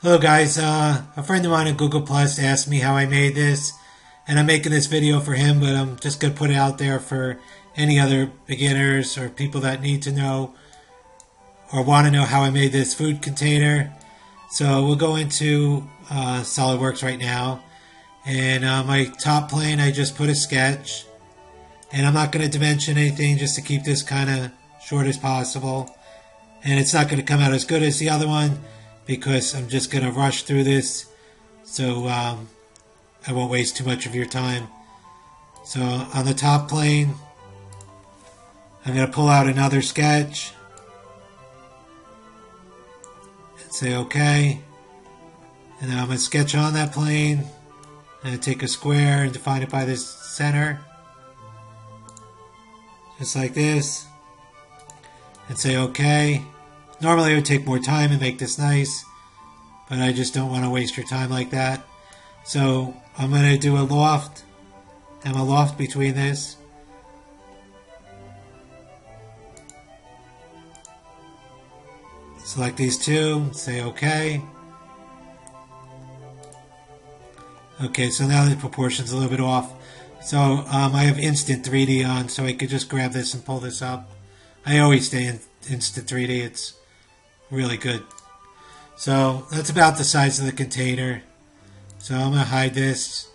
Hello guys, a friend of mine on Google Plus asked me how I made this, and I'm making this video for him, but I'm just going to put it out there for any other beginners or people that need to know or want to know how I made this food container. So we'll go into SolidWorks right now, and my top plane I just put a sketch, and I'm not going to dimension anything just to keep this kind of short as possible, and it's not going to come out as good as the other one because I'm just going to rush through this, so I won't waste too much of your time. So on the top plane, I'm going to pull out another sketch and say OK. And now I'm going to sketch on that plane. I'm going to take a square and define it by this center, just like this, and say OK. Normally it would take more time and make this nice, but I just don't want to waste your time like that. So I'm going to do a loft, and a loft between this. Select these two, say OK. Okay, so now the proportion's a little bit off. So I have Instant 3D on, so I could just grab this and pull this up. I always stay in Instant 3D. It's really good. So that's about the size of the container. So I'm going to hide this.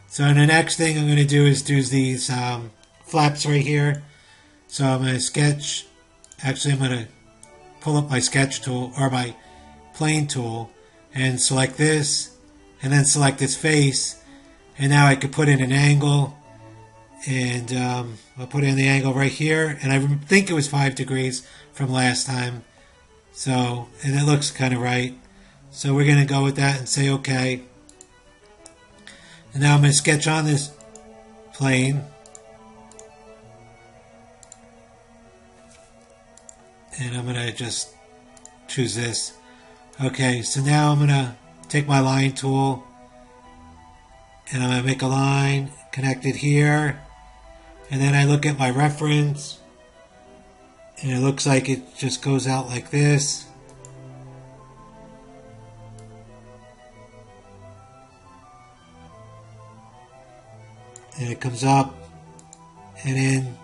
So the next thing I'm going to do is do these flaps right here. So I'm going to sketch. Actually, I'm going to pull up my sketch tool or my plane tool and select this, and then select this face. And now I could put in an angle, and I'll put in the angle right here. And I think it was 5 degrees from last time. So, and it looks kind of right. So we're going to go with that and say OK. And now I'm going to sketch on this plane. And I'm going to just choose this. Okay, so now I'm going to take my line tool, and I'm going to make a line, connect it here. And then I look at my reference, and it looks like it just goes out like this. And it comes up and in.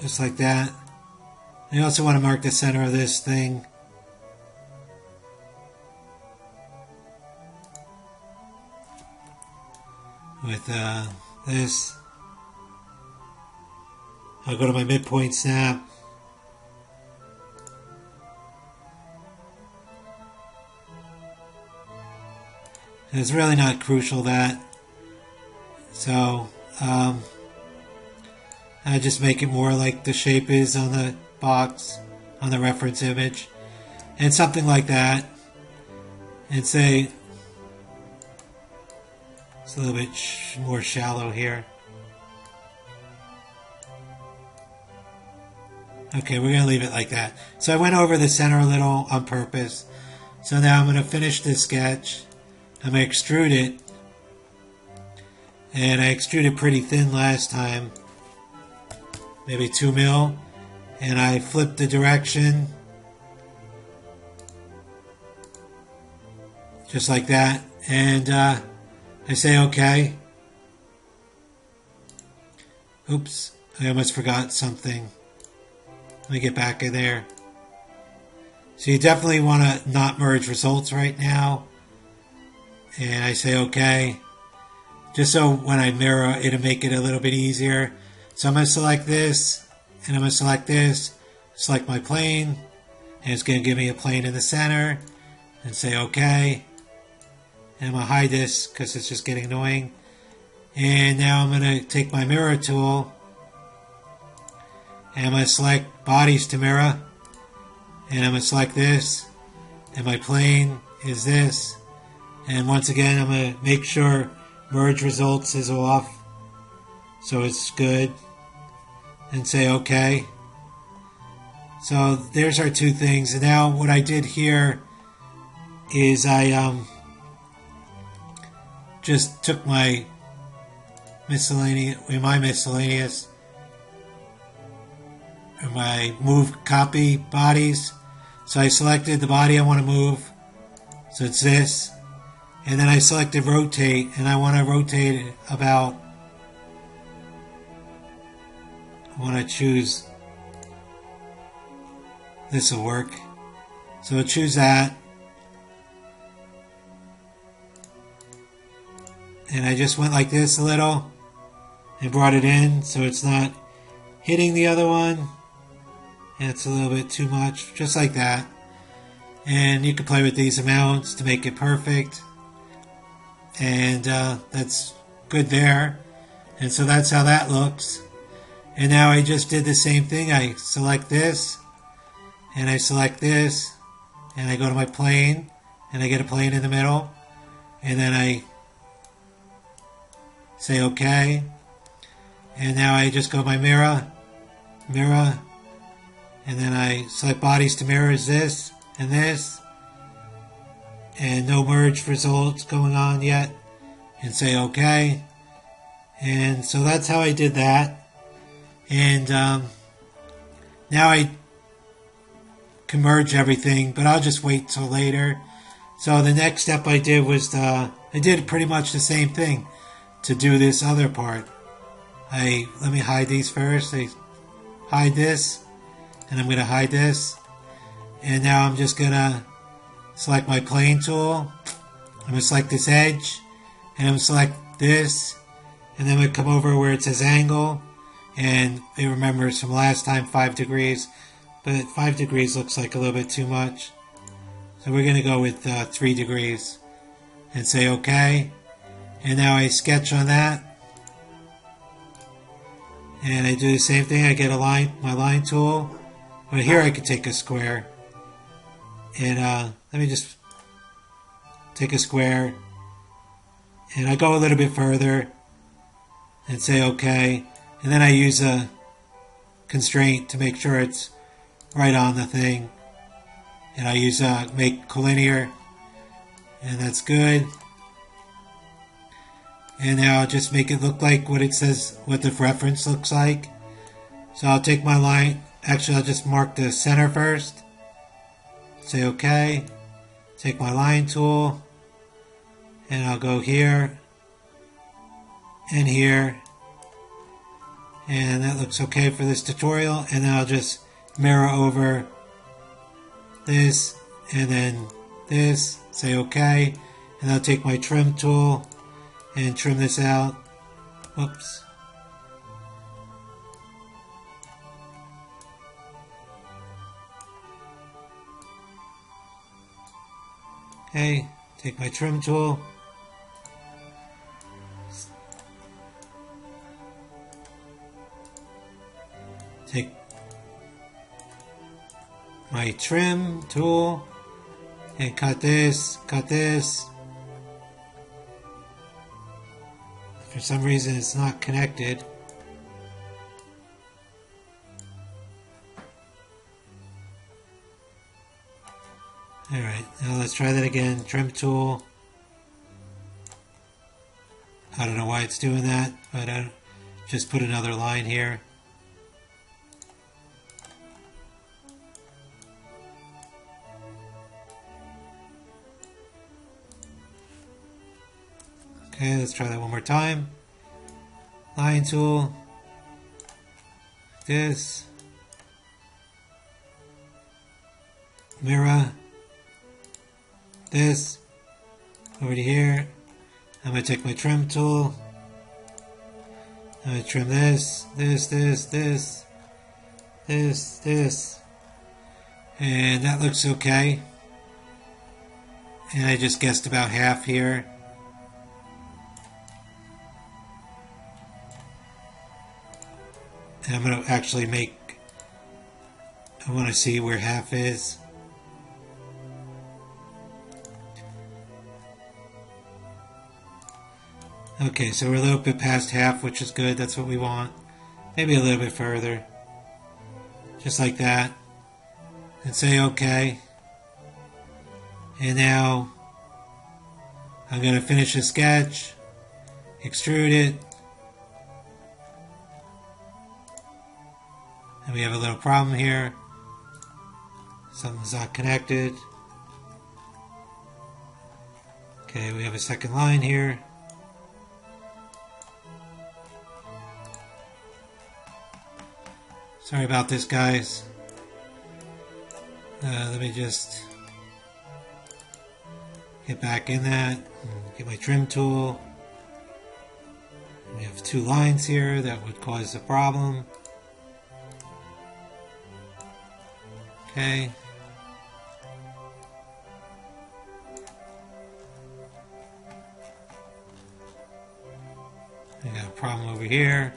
Just like that. And I also want to mark the center of this thing. With this. I'll go to my midpoint snap. And it's really not crucial that. So I just make it more like the shape is on the box, on the reference image, and something like that. And say it's a little bit more shallow here. Okay, we're going to leave it like that. So I went over the center a little on purpose. So now I'm going to finish this sketch. I'm going to extrude it. And I extruded pretty thin last time. Maybe 2 mil. And I flip the direction. Just like that. And I say OK. Oops, I almost forgot something. Let me get back in there. So you definitely want to not merge results right now. And I say OK. Just so when I mirror, it'll make it a little bit easier. So I'm going to select this, and I'm going to select this, select my plane, and it's going to give me a plane in the center, and say OK. And I'm going to hide this because it's just getting annoying. And now I'm going to take my mirror tool, and I'm going to select bodies to mirror, and I'm going to select this, and my plane is this. And once again, I'm going to make sure merge results is off, so it's good, and say OK. So there's our two things. And now what I did here is I just took my miscellaneous my move copy bodies. So I selected the body I want to move. So it's this. And then I selected rotate, and I want to rotate it about, I want to choose, this will work. So I'll choose that. And I just went like this a little and brought it in so it's not hitting the other one. And it's a little bit too much, just like that. And you can play with these amounts to make it perfect. And that's good there. And so that's how that looks. And now I just did the same thing. I select this, and I select this, and I go to my plane, and I get a plane in the middle, and then I say OK. And now I just go to my mirror, and then I select bodies to mirrors this and this, and no merge results going on yet, and say OK. And so that's how I did that. And now I can merge everything, but I'll just wait till later. So the next step I did was I did pretty much the same thing to do this other part. Let me hide these first. I hide this, and I'm going to hide this. And now I'm just going to select my plane tool. I'm going to select this edge, and I'm going to select this, and then we come over where it says angle, and it remembers from last time 5 degrees, but 5 degrees looks like a little bit too much. So we're going to go with 3 degrees and say OK. And now I sketch on that. And I do the same thing. I get a line, my line tool. But here I could take a square. And let me just take a square. And I go a little bit further and say OK. And then I use a constraint to make sure it's right on the thing. And I use make collinear. And that's good. And now I'll just make it look like what it says, what the reference looks like. So I'll take my line, actually I'll just mark the center first. Say OK. Take my line tool. And I'll go here. And here. And that looks okay for this tutorial. And then I'll just mirror over this. And then this. Say OK. And I'll take my trim tool and trim this out. Whoops. Okay, take my trim tool. Take my trim tool and cut this, cut this. For some reason it's not connected. Alright, now let's try that again. Trim tool. I don't know why it's doing that, but I'll just put another line here. Okay, let's try that one more time. Line tool. This. Mirror. This. Over to here. I'm going to take my trim tool. I'm going to trim this, this, this. And that looks okay. And I just guessed about half here. And I'm going to actually make, I want to see where half is. Okay, so we're a little bit past half, which is good. That's what we want. Maybe a little bit further. Just like that. And say OK. And now I'm going to finish the sketch. Extrude it. And we have a little problem here. Something's not connected. Okay, we have a second line here. Sorry about this, guys. Let me just get back in that. Get my trim tool. We have two lines here that would cause a problem. Okay. I got a problem over here.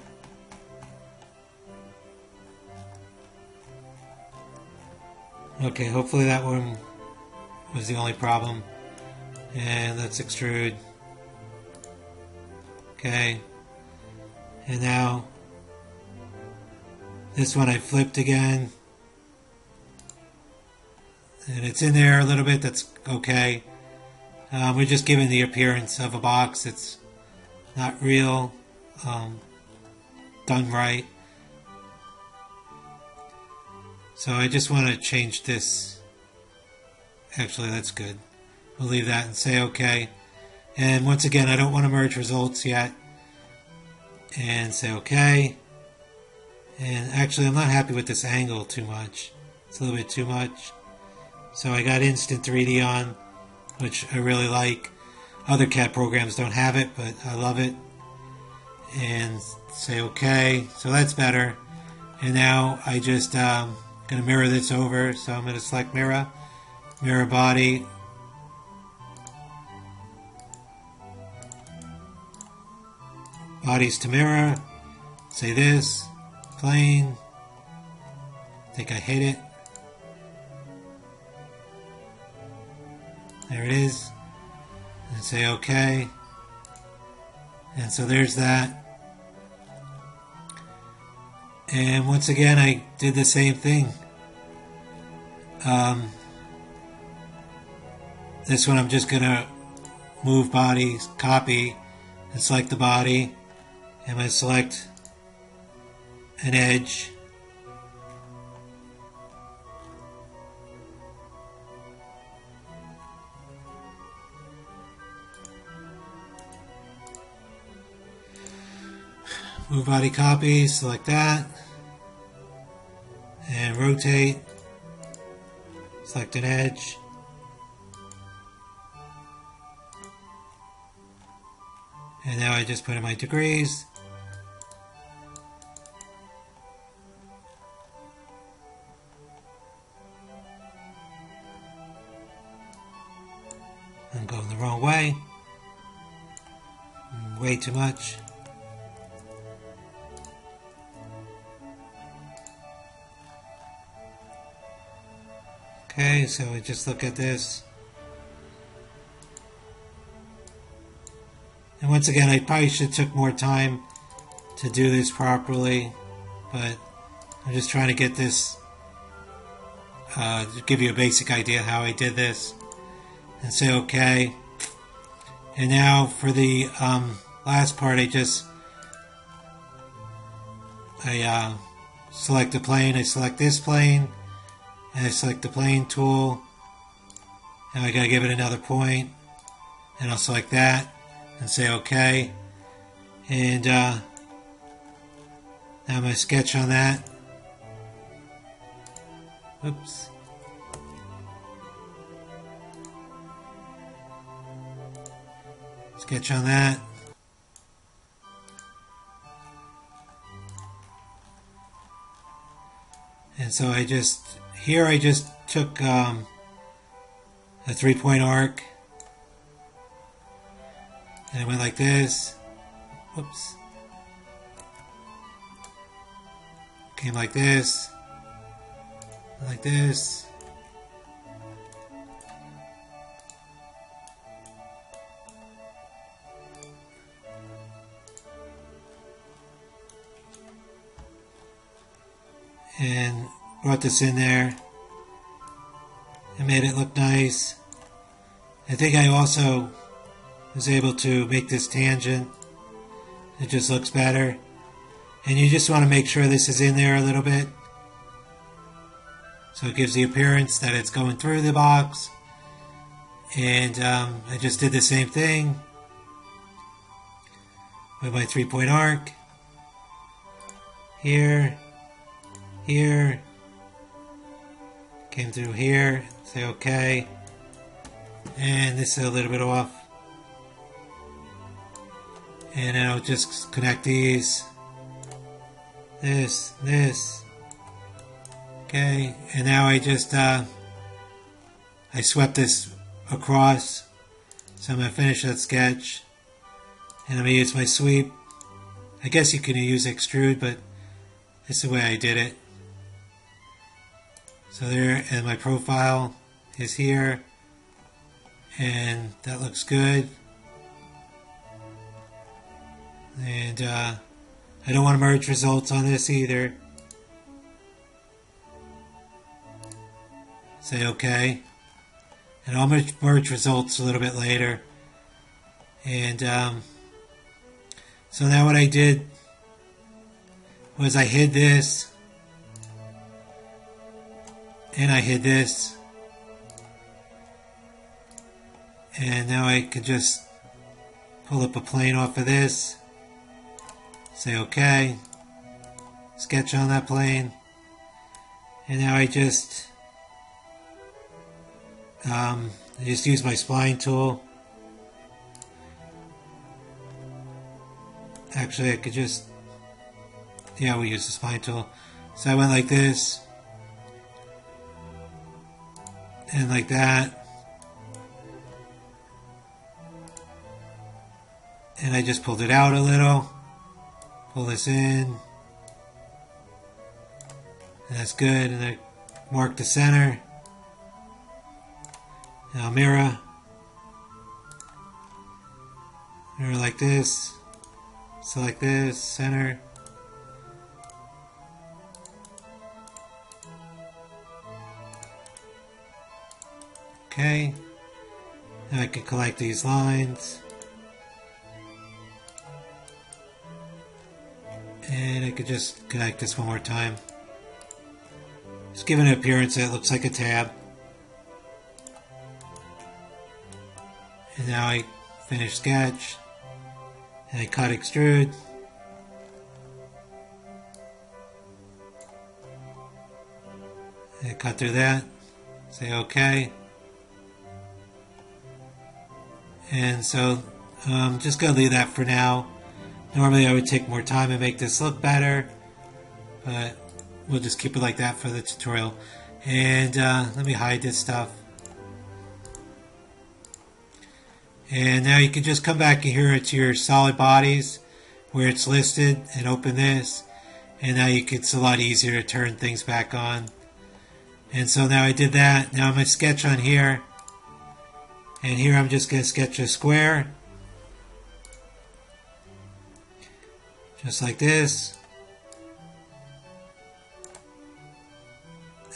Okay, hopefully that one was the only problem. And let's extrude. Okay. And now this one I flipped again. And it's in there a little bit, that's okay. We're just giving the appearance of a box. It's not real, done right. So I just want to change this. Actually, that's good. We'll leave that and say OK. And once again, I don't want to merge results yet. And say OK. And actually, I'm not happy with this angle too much. It's a little bit too much. So I got Instant 3D on, which I really like. Other CAD programs don't have it, but I love it. And say OK. So that's better. And now I just going to mirror this over. So I'm going to select mirror, mirror body. Bodies to mirror. Say this. Plane. I think I hit it. There it is. And say OK. And so there's that. And once again, I did the same thing. This one I'm just going to move body, copy, and select the body. I'm going to select an edge. Move body copy, select that, and rotate, select an edge, and now I just put in my degrees, I'm going the wrong way, way too much. Okay, so we just look at this. And once again, I probably should have took more time to do this properly, but I'm just trying to get this, to give you a basic idea how I did this. And say OK. And now for the last part, I select the plane, I select this plane, and I select the plane tool, and I gotta give it another point, and I'll select that and say OK. And now I'm going to sketch on that. Oops. Sketch on that. And so I just took a 3-point arc and I went like this. Whoops. Came like this. Like this. And brought this in there and made it look nice. I think I also was able to make this tangent. It just looks better. And you just want to make sure this is in there a little bit. So it gives the appearance that it's going through the box. And I just did the same thing with my 3-point arc. Here, here, came through here, say okay. And this is a little bit off. And then I'll just connect these. This. Okay, and now I just, I swept this across. So I'm going to finish that sketch. And I'm going to use my sweep. I guess you can use extrude, but this is the way I did it. So there, and my profile is here. And that looks good. And I don't want to merge results on this either. Say OK. And I'll merge results a little bit later. And so now what I did was I hid this. And I hid this. And now I can just pull up a plane off of this. Say OK. Sketch on that plane. And now I just use my spline tool. Actually, I could just, yeah, we'll use the spline tool. So I went like this. And like that. And I just pulled it out a little. Pull this in. And that's good. And I mark the center. Now mirror. Mirror like this. Select this. Center. Okay. Now I can collect these lines. And I could just connect this one more time. Just give it an appearance that it looks like a tab. And now I finish sketch. And I cut extrude. And I cut through that. Say OK. And so I'm just going to leave that for now. Normally I would take more time and make this look better, but we'll just keep it like that for the tutorial. And let me hide this stuff. And now you can just come back here to your solid bodies where it's listed and open this. And now it's a lot easier to turn things back on. And so now I did that. Now I'm going to sketch on here. And here I'm just going to sketch a square. Just like this.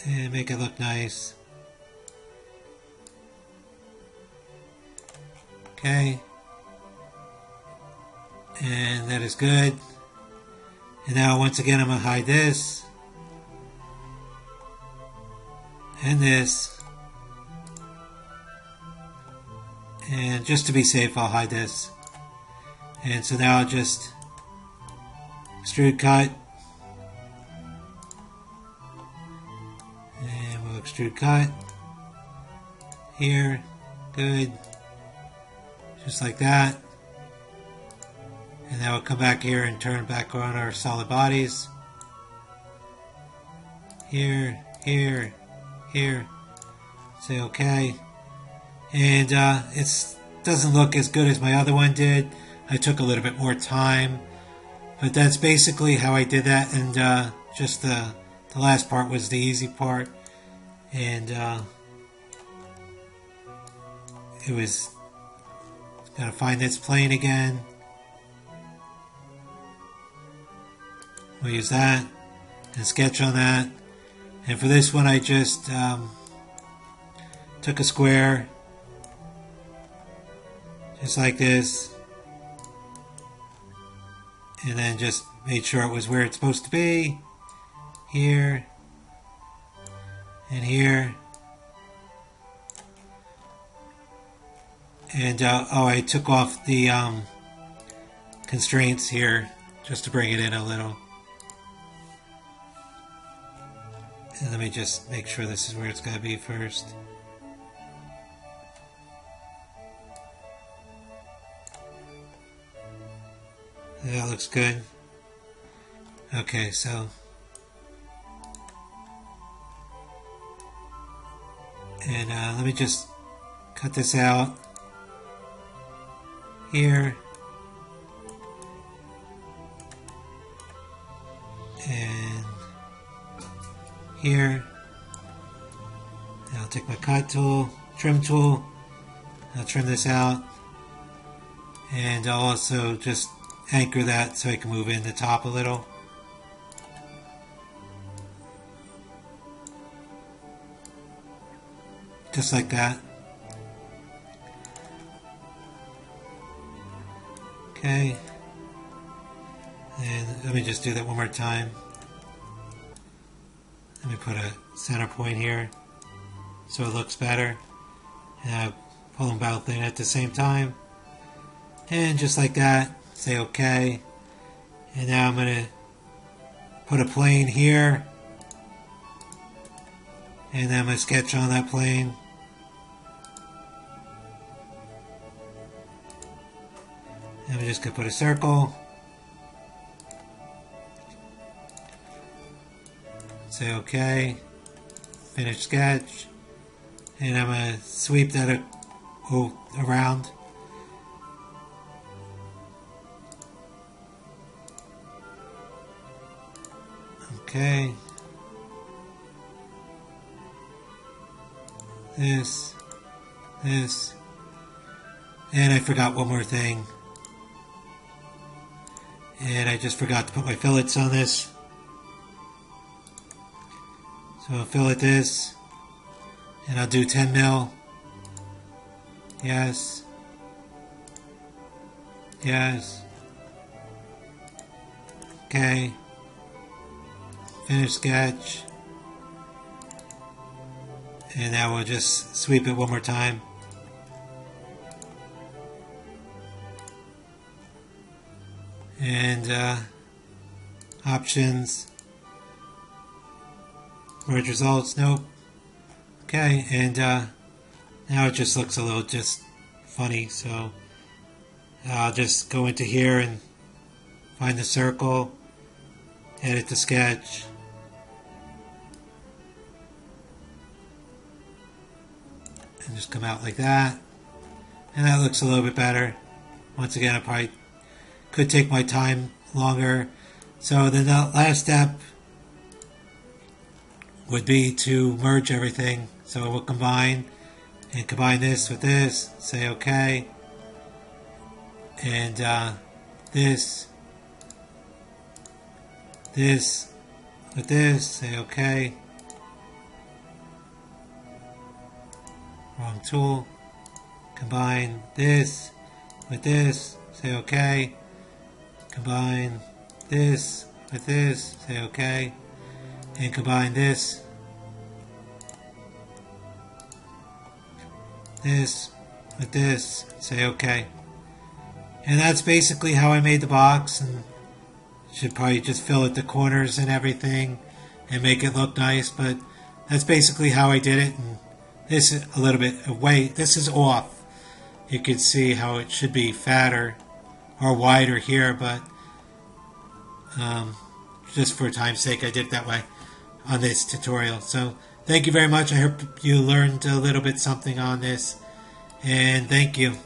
And make it look nice. Okay. And that is good. And now once again I'm going to hide this. And this. And just to be safe I'll hide this. And so now I'll just extrude cut. And we'll extrude cut. Here. Good. Just like that. And now we'll come back here and turn back on our solid bodies. Here, here, here. Say OK. And it doesn't look as good as my other one did. I took a little bit more time. But that's basically how I did that. And just the last part was the easy part. And it was... Gotta find this plane again. We'll use that and sketch on that. And for this one I just took a square just like this and then just made sure it was where it's supposed to be, here, and here. And oh, I took off the constraints here just to bring it in a little. And let me just make sure this is where it's got to be first. That looks good. Okay, so and let me just cut this out here and here. And I'll take my cut tool, trim tool, I'll trim this out, and I'll also just anchor that so I can move in the top a little. Just like that. Okay. And let me just do that one more time. Let me put a center point here so it looks better. And I pull them both in at the same time. And just like that, say OK. And now I'm going to put a plane here. And then I'm going to sketch on that plane. And I'm just going to put a circle. Say OK. Finish sketch. And I'm going to sweep that around. Okay. This. And I forgot one more thing. And I just forgot to put my fillets on this. So I'll fillet this. And I'll do 10 mil. Yes. Yes. Okay. Finish sketch. And now we'll just sweep it one more time. And options. Merge results. Nope. Okay, and now it just looks a little just funny. So I'll just go into here and find the circle, edit the sketch. And just come out like that. And that looks a little bit better. Once again, I probably could take my time longer. So the last step would be to merge everything. So we'll combine this with this, say OK. And this with this, say OK. Wrong tool. Combine this with this, say OK. Combine this with this, say OK. And combine this with this, say OK. And that's basically how I made the box, and should probably just fill it the corners and everything and make it look nice, but that's basically how I did it. And this is a little bit away, this is off. You can see how it should be fatter or wider here, but just for time's sake I did it that way on this tutorial. So thank you very much. I hope you learned a little bit something on this, and thank you.